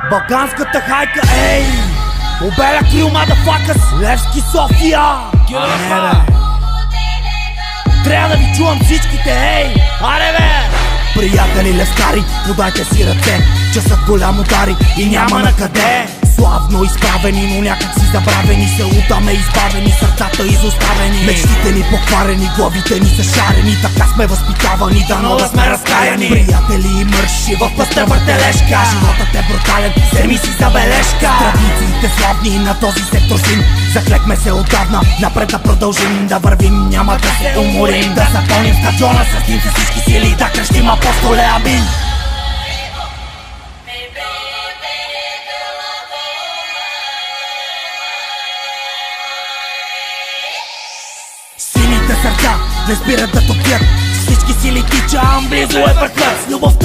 Балканската хайка, ей! Обеля крил, мадафакъс, Левски, София! Трябва да ви чувам всичките, ей! Аре бе! Приятели левскари, подайте си ръце, часът голям удари и няма на къде. Славно изправени, но някак си забравени, се лутаме избавени, сърцата изоставени. Мечтите ни покварени, главите ни са шарени, така сме възпитавани, дано да сме разкаяни. Приятели и мърши в пъстра въртележка, животът е брутален, вземи си забележка. Традициите славни на този сектор син, заклехме се отдавна, напред да продължим да вървим, няма да се уморим. Да запълним стадиона с ним с всички сили, да крещим апостоле, амин. Сърца не спират да топят, всички сили тичам, близо е върхът. С любовта